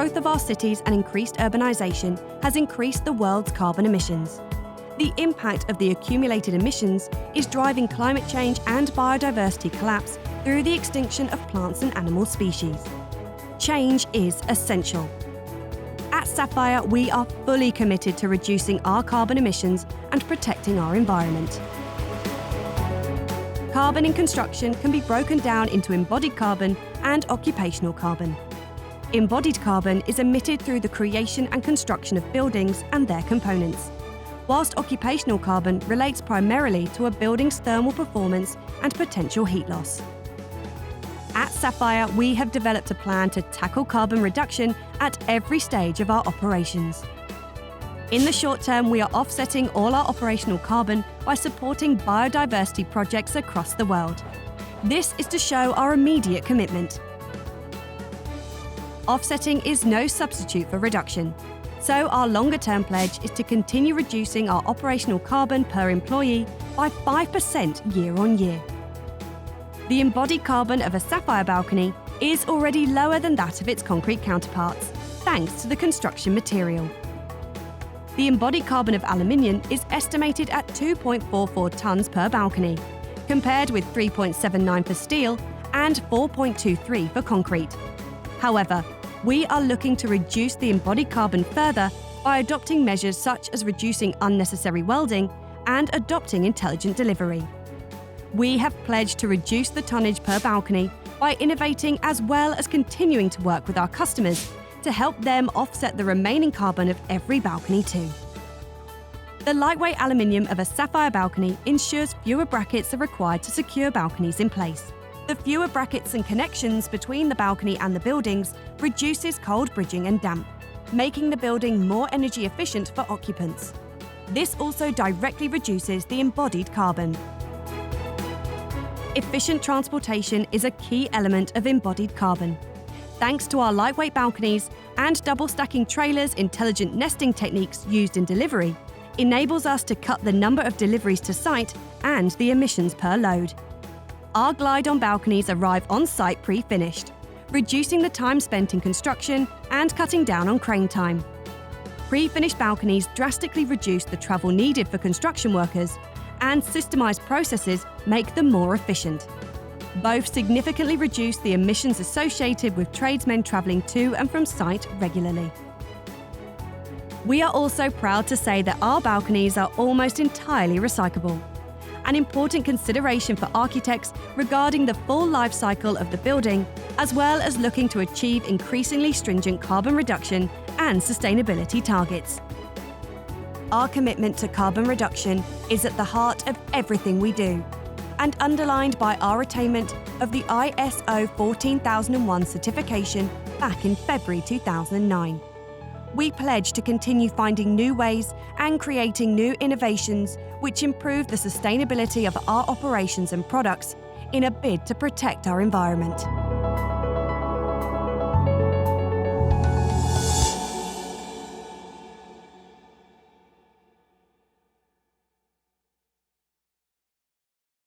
growth of our cities and increased urbanisation has increased the world's carbon emissions. The impact of the accumulated emissions is driving climate change and biodiversity collapse through the extinction of plants and animal species. Change is essential. At Sapphire, we are fully committed to reducing our carbon emissions and protecting our environment. Carbon in construction can be broken down into embodied carbon and occupational carbon. Embodied carbon is emitted through the creation and construction of buildings and their components, whilst occupational carbon relates primarily to a building's thermal performance and potential heat loss. At Sapphire, we have developed a plan to tackle carbon reduction at every stage of our operations. In the short term, we are offsetting all our operational carbon by supporting biodiversity projects across the world. This is to show our immediate commitment. Offsetting is no substitute for reduction, so our longer-term pledge is to continue reducing our operational carbon per employee by 5% year on year. The embodied carbon of a Sapphire balcony is already lower than that of its concrete counterparts, thanks to the construction material. The embodied carbon of aluminium is estimated at 2.44 tonnes per balcony, compared with 3.79 for steel and 4.23 for concrete. However, we are looking to reduce the embodied carbon further by adopting measures such as reducing unnecessary welding and adopting intelligent delivery. We have pledged to reduce the tonnage per balcony by innovating as well as continuing to work with our customers to help them offset the remaining carbon of every balcony too. The lightweight aluminium of a Sapphire balcony ensures fewer brackets are required to secure balconies in place. The fewer brackets and connections between the balcony and the buildings reduces cold bridging and damp, making the building more energy efficient for occupants. This also directly reduces the embodied carbon. Efficient transportation is a key element of embodied carbon. Thanks to our lightweight balconies and double-stacking trailers, intelligent nesting techniques used in delivery enables us to cut the number of deliveries to site and the emissions per load. Our glide-on balconies arrive on site pre-finished, reducing the time spent in construction and cutting down on crane time. Pre-finished balconies drastically reduce the travel needed for construction workers, and systemised processes make them more efficient. Both significantly reduce the emissions associated with tradesmen travelling to and from site regularly. We are also proud to say that our balconies are almost entirely recyclable, an important consideration for architects regarding the full life cycle of the building, as well as looking to achieve increasingly stringent carbon reduction and sustainability targets. Our commitment to carbon reduction is at the heart of everything we do, and underlined by our attainment of the ISO 14001 certification back in February 2009. We pledge to continue finding new ways and creating new innovations which improve the sustainability of our operations and products in a bid to protect our environment.